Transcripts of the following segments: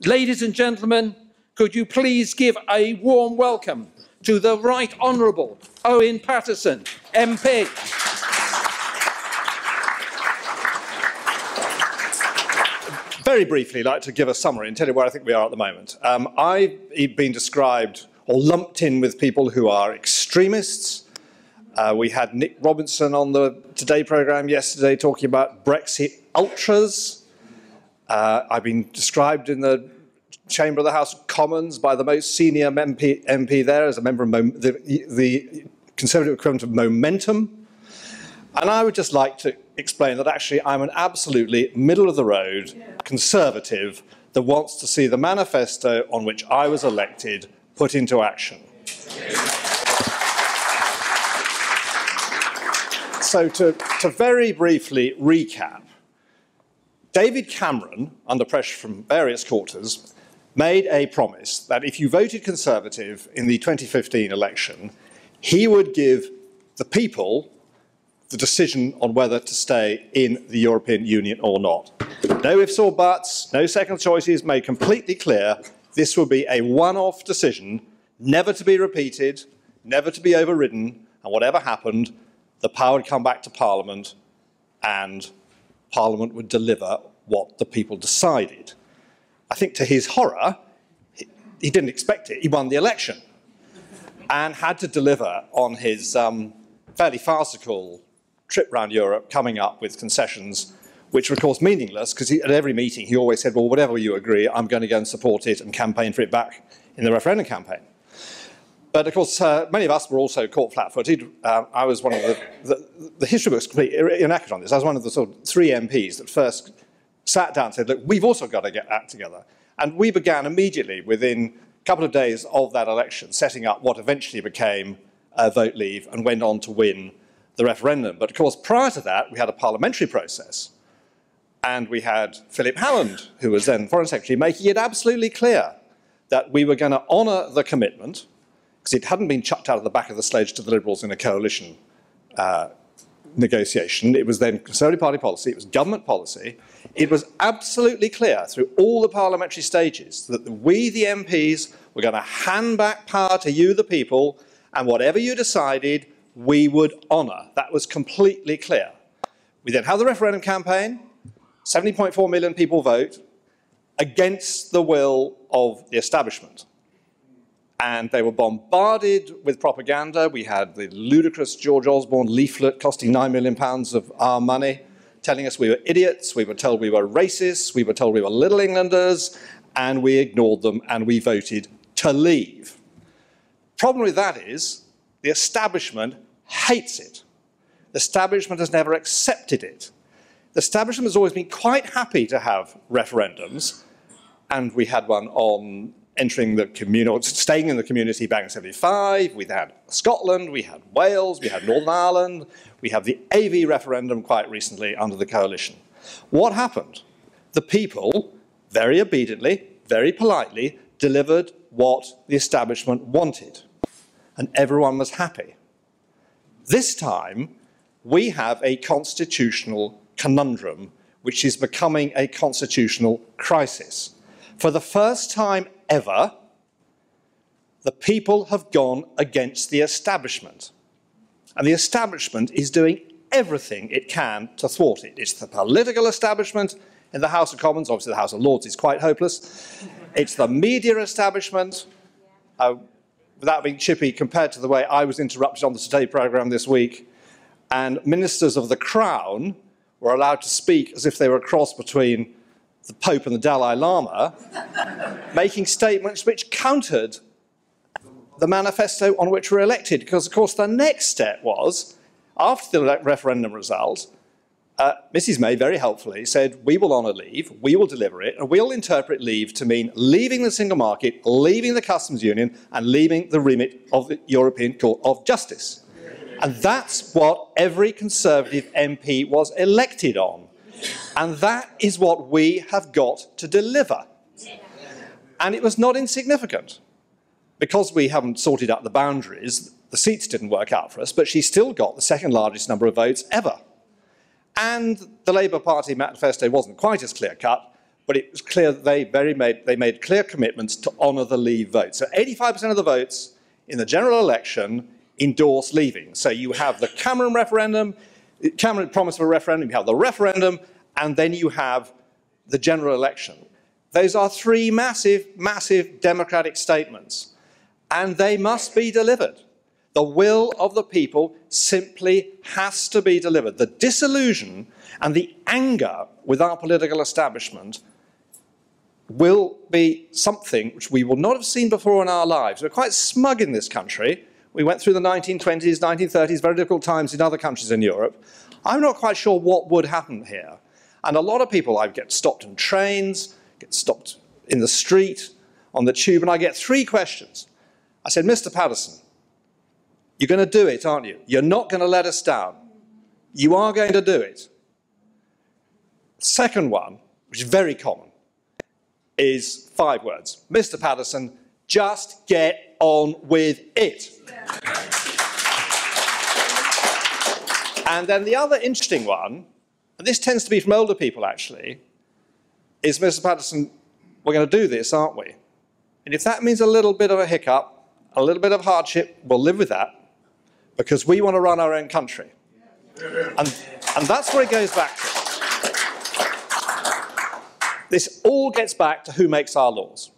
Ladies and gentlemen, could you please give a warm welcome to the Right Honourable Owen Paterson, MP. Very briefly, I'd like to give a summary and tell you where I think we are at the moment. I've been described or lumped in with people who are extremists. We had Nick Robinson on the Today programme yesterday talking about Brexit ultras. I've been described in the Chamber of the House of Commons by the most senior MP there as a member of the Conservative equivalent of Momentum. And I would just like to explain that actually I'm an absolutely middle-of-the-road Conservative that wants to see the manifesto on which I was elected put into action. So to very briefly recap, David Cameron, under pressure from various quarters, made a promise that if you voted Conservative in the 2015 election, he would give the people the decision on whether to stay in the European Union or not. No ifs or buts, no second choices, made completely clear this would be a one-off decision, never to be repeated, never to be overridden, and whatever happened, the power would come back to Parliament and Parliament would deliver what the people decided. I think to his horror, he didn't expect it. He won the election and had to deliver on his fairly farcical trip around Europe, coming up with concessions, which were, of course, meaningless, because at every meeting he always said, well, whatever you agree, I'm going to go and support it and campaign for it back in the referendum campaign. But, of course, many of us were also caught flat-footed. I was one of the history book's completely inaccurate on this. I was one of the sort of 3 MPs that first sat down and said, look, we've also got to get that together. And we began immediately, within a couple of days of that election, setting up what eventually became Vote Leave and went on to win the referendum. But, of course, prior to that, we had a parliamentary process. And we had Philip Hammond, who was then Foreign Secretary, making it absolutely clear that we were going to honour the commitment, because it hadn't been chucked out of the back of the sledge to the Liberals in a coalition negotiation. It was then Conservative Party policy, it was government policy. It was absolutely clear through all the parliamentary stages that we, the MPs, were going to hand back power to you, the people, and whatever you decided, we would honour. That was completely clear. We then had the referendum campaign, 70.4 million people vote against the will of the establishment. And they were bombarded with propaganda. We had the ludicrous George Osborne leaflet costing £9 million of our money, telling us we were idiots, we were told we were racists, we were told we were Little Englanders, and we ignored them and we voted to leave. Problem with that is the establishment hates it. The establishment has never accepted it. The establishment has always been quite happy to have referendums, and we had one on entering the community, staying in the community back in 75, we had Scotland, we had Wales, we had Northern Ireland, we have the AV referendum quite recently under the coalition. What happened? The people, very obediently, very politely, delivered what the establishment wanted, and everyone was happy. This time, we have a constitutional conundrum, which is becoming a constitutional crisis. For the first time ever, the people have gone against the establishment. And the establishment is doing everything it can to thwart it. It's the political establishment in the House of Commons. Obviously, the House of Lords is quite hopeless. It's the media establishment. Without being chippy, compared to the way I was interrupted on the Today programme this week, and ministers of the Crown were allowed to speak as if they were a cross between the Pope and the Dalai Lama, making statements which countered the manifesto on which we were elected. Because, of course, the next step was, after the referendum result, Mrs May very helpfully said, we will honour leave, we will deliver it, and we'll interpret leave to mean leaving the single market, leaving the customs union, and leaving the remit of the European Court of Justice. And that's what every Conservative MP was elected on. And that is what we have got to deliver. And it was not insignificant. Because we haven't sorted out the boundaries, the seats didn't work out for us, but she still got the second largest number of votes ever. And the Labour Party manifesto wasn't quite as clear-cut, but it was clear that they made clear commitments to honour the leave vote. So 85% of the votes in the general election endorsed leaving. So you have the Cameron referendum, Cameron promise of a referendum, you have the referendum, and then you have the general election. Those are three massive, massive democratic statements, and they must be delivered. The will of the people simply has to be delivered. The disillusion and the anger with our political establishment will be something which we will not have seen before in our lives. We're quite smug in this country. We went through the 1920s, 1930s, very difficult times in other countries in Europe. I'm not quite sure what would happen here. And a lot of people, I get stopped in trains, get stopped in the street, on the tube, and I get three questions. I said, Mr. Paterson, you're going to do it, aren't you? You're not going to let us down. You are going to do it. Second one, which is very common, is 5 words. Mr. Paterson, just get on with it. And then the other interesting one, and this tends to be from older people actually, is Mr. Paterson, we're going to do this, aren't we? And if that means a little bit of a hiccup, a little bit of hardship, we'll live with that, because we want to run our own country. And that's where it goes back to. This all gets back to who makes our laws.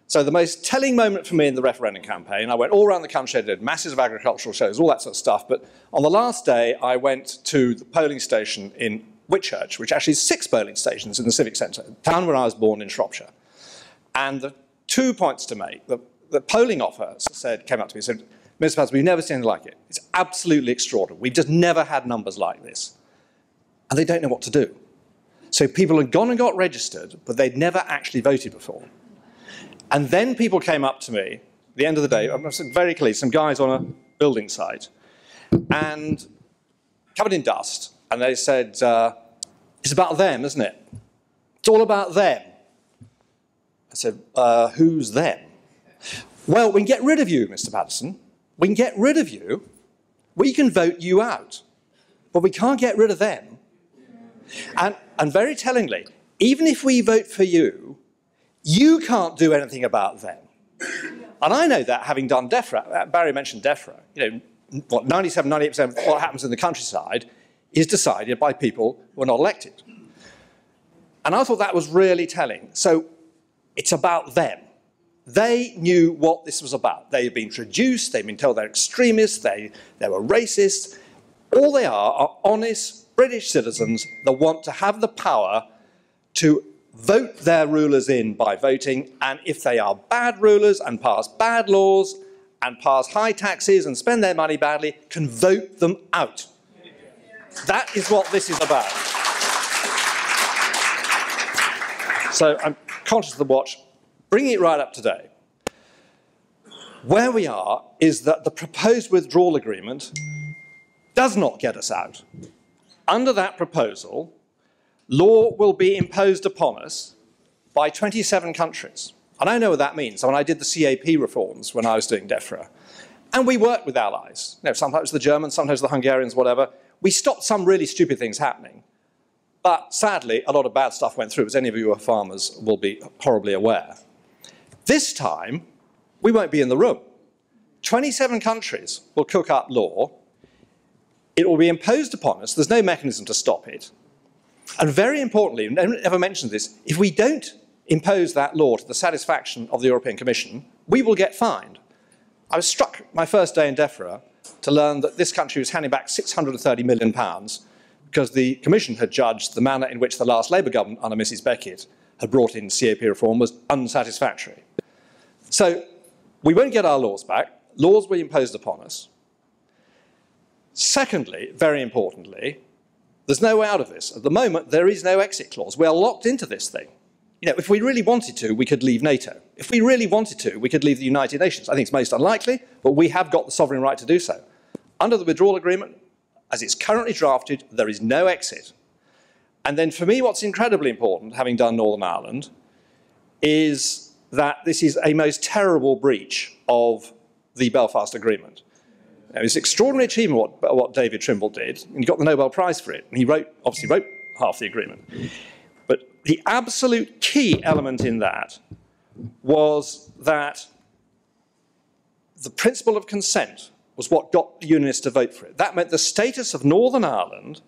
So the most telling moment for me in the referendum campaign, I went all around the country, I did masses of agricultural shows, all that sort of stuff, but on the last day I went to the polling station in Whitchurch, which actually is 6 polling stations in the civic centre, the town where I was born in Shropshire. And the 2 points to make, the polling officer came up to me and said, Mr. Paterson, we've never seen anything like it. It's absolutely extraordinary. We've just never had numbers like this. And they don't know what to do. So people had gone and got registered, but they'd never actually voted before. And then people came up to me, at the end of the day, very clearly, some guys on a building site, and covered in dust, and they said, it's about them, isn't it? It's all about them. I said, who's them? Well, we can get rid of you, Mr. Paterson. We can get rid of you. We can vote you out. But we can't get rid of them. And very tellingly, even if we vote for you, you can't do anything about them. And I know that, having done DEFRA. Barry mentioned DEFRA. You know, what, 97, 98% of what happens in the countryside is decided by people who are not elected. And I thought that was really telling. So it's about them. They knew what this was about. They had been traduced, they'd been told they're extremists, they were racist. All they are honest British citizens that want to have the power to vote their rulers in by voting, and if they are bad rulers and pass bad laws and pass high taxes and spend their money badly, can vote them out. That is what this is about. So I'm conscious of the watch. Bringing it right up today, where we are is that the proposed withdrawal agreement does not get us out. Under that proposal, law will be imposed upon us by 27 countries. And I know what that means. So when I did the CAP reforms when I was doing DEFRA, and we worked with allies, you know, sometimes the Germans, sometimes the Hungarians, whatever, we stopped some really stupid things happening. But sadly, a lot of bad stuff went through, as any of you who are farmers will be horribly aware. This time, we won't be in the room. 27 countries will cook up law. It will be imposed upon us. There's no mechanism to stop it. And very importantly, no one ever mentioned this, if we don't impose that law to the satisfaction of the European Commission, we will get fined. I was struck my first day in DEFRA to learn that this country was handing back £630 million because the Commission had judged the manner in which the last Labour government under Mrs Beckett had brought in CAP reform was unsatisfactory. So we won't get our laws back. Laws will be imposed upon us. Secondly, very importantly, there's no way out of this. At the moment, there is no exit clause. We are locked into this thing. You know, if we really wanted to, we could leave NATO. If we really wanted to, we could leave the United Nations. I think it's most unlikely, but we have got the sovereign right to do so. Under the withdrawal agreement, as it's currently drafted, there is no exit. And then for me, what's incredibly important, having done Northern Ireland, is that this is a most terrible breach of the Belfast Agreement. Now, it's an extraordinary achievement what David Trimble did, and he got the Nobel Prize for it. And he obviously wrote half the agreement. But the absolute key element in that was that the principle of consent was what got the Unionists to vote for it. That meant the status of Northern Ireland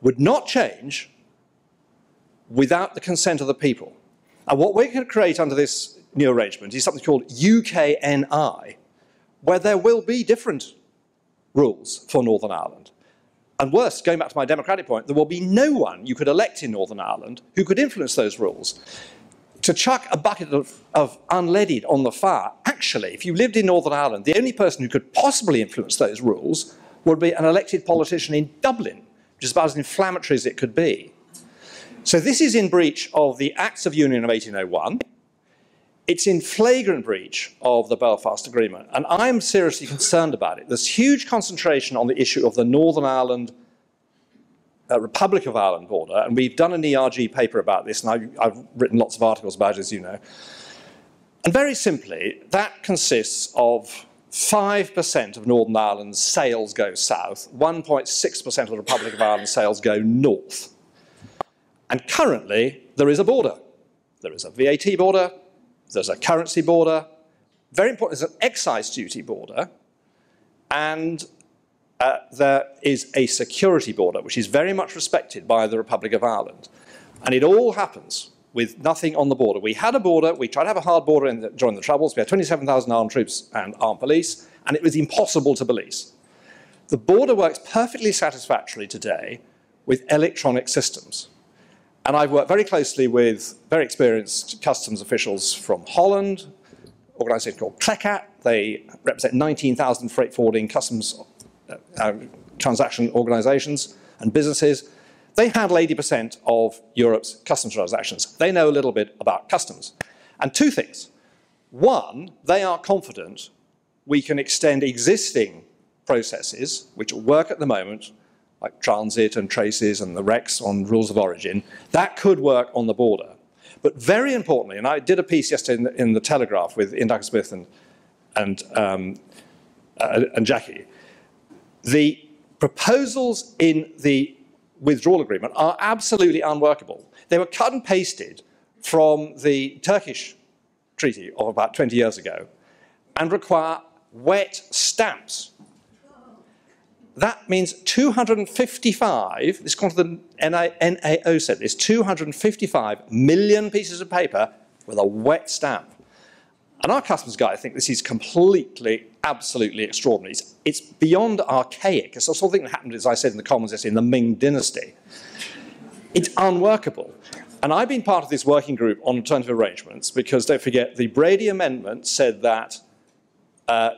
would not change without the consent of the people. And what we're going to create under this new arrangement is something called UKNI, where there will be different rules for Northern Ireland. And worse, going back to my democratic point, there will be no one you could elect in Northern Ireland who could influence those rules. To chuck a bucket of unleaded on the fire, actually, if you lived in Northern Ireland, the only person who could possibly influence those rules would be an elected politician in Dublin, which is about as inflammatory as it could be. So this is in breach of the Acts of Union of 1801. It's in flagrant breach of the Belfast Agreement, and I'm seriously concerned about it. There's huge concentration on the issue of the Northern Ireland Republic of Ireland border, and we've done an ERG paper about this, and I've written lots of articles about it, as you know. And very simply, that consists of 5% of Northern Ireland's sales go south, 1.6% of the Republic of Ireland's sales go north. And currently, there is a border. There is a VAT border, there's a currency border, very important, there's an excise duty border, and there is a security border, which is very much respected by the Republic of Ireland. And it all happens with nothing on the border. We had a border, we tried to have a hard border during the Troubles, we had 27,000 armed troops and armed police, and it was impossible to police. The border works perfectly satisfactorily today with electronic systems. And I've worked very closely with very experienced customs officials from Holland, an organisation called Clecat. They represent 19,000 freight forwarding customs transaction organisations and businesses. They handle 80% of Europe's customs transactions. They know a little bit about customs. And two things. One, they are confident we can extend existing processes, which work at the moment, like transit and traces and the recs on rules of origin. That could work on the border. But very importantly, and I did a piece yesterday in the Telegraph with Ian Duncan-Smith and Jackie, the proposals in the withdrawal agreement are absolutely unworkable. They were cut and pasted from the Turkish treaty of about 20 years ago and require wet stamps. That means 255, this according to the NAO said this, 255 million pieces of paper with a wet stamp. And our customs guy think this is completely, absolutely extraordinary. It's beyond archaic. It's the sort of thing that happened, as I said in the Commons yesterday, in the Ming dynasty. It's unworkable. And I've been part of this working group on alternative arrangements because, don't forget, the Brady Amendment said that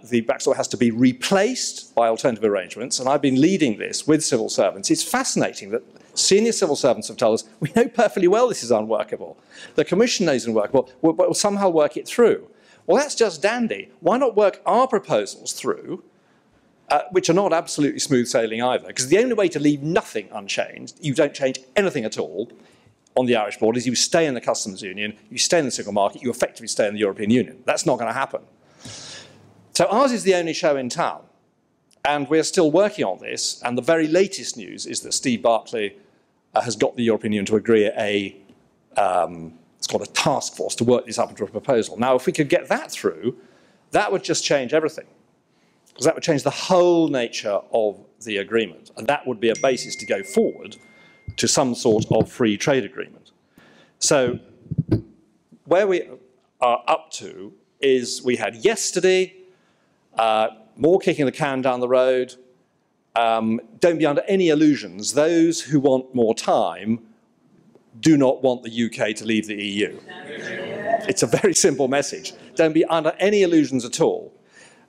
the backstop has to be replaced by alternative arrangements, and I've been leading this with civil servants. It's fascinating that senior civil servants have told us, we know perfectly well this is unworkable. The Commission knows it's unworkable, but we'll somehow work it through. Well, that's just dandy. Why not work our proposals through, which are not absolutely smooth sailing either, because the only way to leave nothing unchanged, you don't change anything at all on the Irish border, is you stay in the customs union, you stay in the single market, you effectively stay in the European Union. That's not going to happen. So ours is the only show in town, and we're still working on this, and the very latest news is that Steve Barclay has got the European Union to agree it's called a task force to work this up into a proposal. Now, if we could get that through, that would just change everything, because that would change the whole nature of the agreement, and that would be a basis to go forward to some sort of free trade agreement. So where we are up to is we had yesterday more kicking the can down the road. Don't be under any illusions. Those who want more time do not want the UK to leave the EU. It's a very simple message. Don't be under any illusions at all.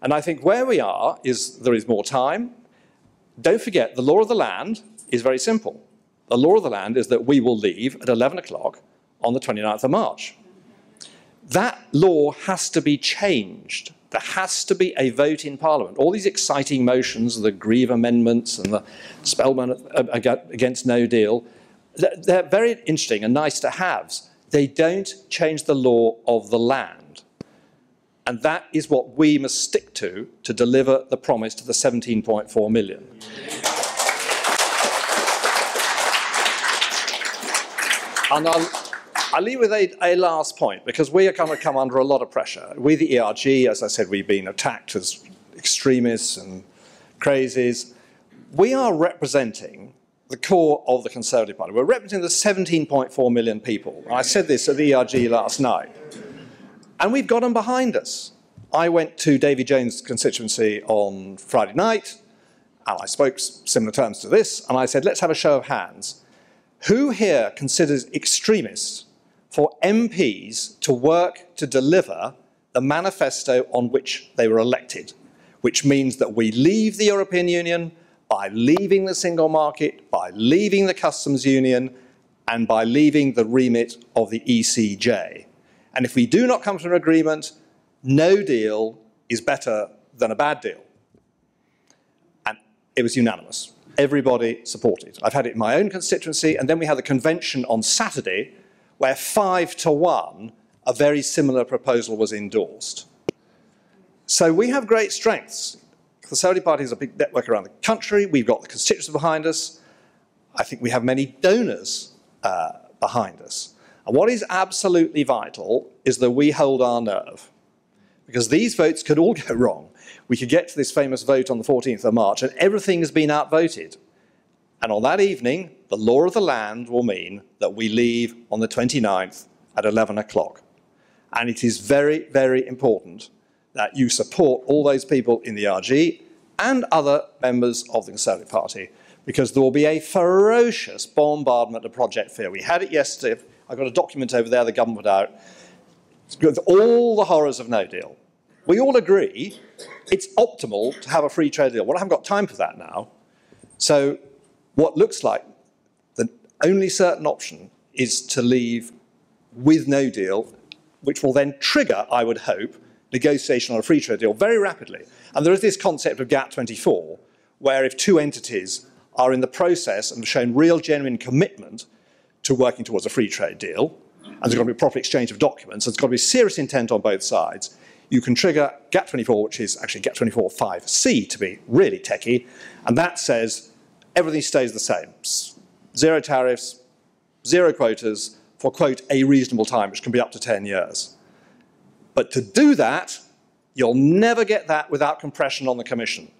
And I think where we are is there is more time. Don't forget, the law of the land is very simple. The law of the land is that we will leave at 11 o'clock on the 29th of March. That law has to be changed. There has to be a vote in Parliament. All these exciting motions, the Grieve amendments and the Spellman against no deal, they're very interesting and nice to haves. They don't change the law of the land. And that is what we must stick to deliver the promise to the 17.4 million. And I'll leave with a last point, because we are going to come under a lot of pressure. We, the ERG, as I said, we've been attacked as extremists and crazies. We are representing the core of the Conservative Party. We're representing the 17.4 million people. I said this at the ERG last night. And we've got them behind us. I went to Davy Jones' constituency on Friday night, and I spoke similar terms to this, and I said, let's have a show of hands. Who here considers extremists for MPs to work to deliver the manifesto on which they were elected, which means that we leave the European Union by leaving the single market, by leaving the customs union, and by leaving the remit of the ECJ. And if we do not come to an agreement, no deal is better than a bad deal. And it was unanimous. Everybody supported. I've had it in my own constituency, and then we had the convention on Saturday, where 5-1, a very similar proposal was endorsed. So we have great strengths. The Conservative Party has a big network around the country. We've got the constituents behind us. I think we have many donors behind us. And what is absolutely vital is that we hold our nerve, because these votes could all go wrong. We could get to this famous vote on the 14th of March, and everything has been outvoted. And on that evening, the law of the land will mean that we leave on the 29th at 11 o'clock. And it is very, very important that you support all those people in the RG and other members of the Conservative Party, because there will be a ferocious bombardment of Project Fear. We had it yesterday. I've got a document over there the government put out with all the horrors of no deal. We all agree it's optimal to have a free trade deal. Well, I haven't got time for that now. So what looks like the only certain option is to leave with no deal, which will then trigger, I would hope, negotiation on a free trade deal very rapidly. And there is this concept of GATT24, where if two entities are in the process and have shown real genuine commitment to working towards a free trade deal, and there's got to be a proper exchange of documents, there's got to be serious intent on both sides, you can trigger GATT24, which is actually GATT24 5C to be really techie, and that says everything stays the same. Zero tariffs, zero quotas for, quote, a reasonable time, which can be up to 10 years. But to do that, you'll never get that without compression on the Commission.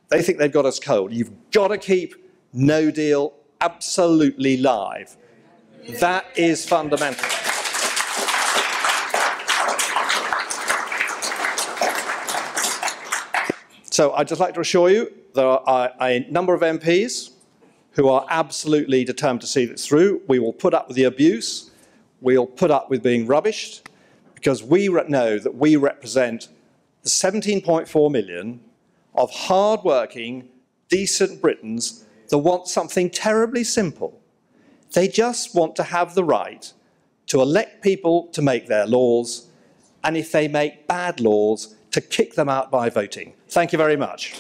They think they've got us cold. You've got to keep no deal absolutely live. That is fundamental. So I'd just like to assure you there are a number of MPs who are absolutely determined to see this through. We will put up with the abuse. We'll put up with being rubbished, because we know that we represent the 17.4 million of hard-working, decent Britons that want something terribly simple. They just want to have the right to elect people to make their laws, and if they make bad laws, to kick them out by voting. Thank you very much.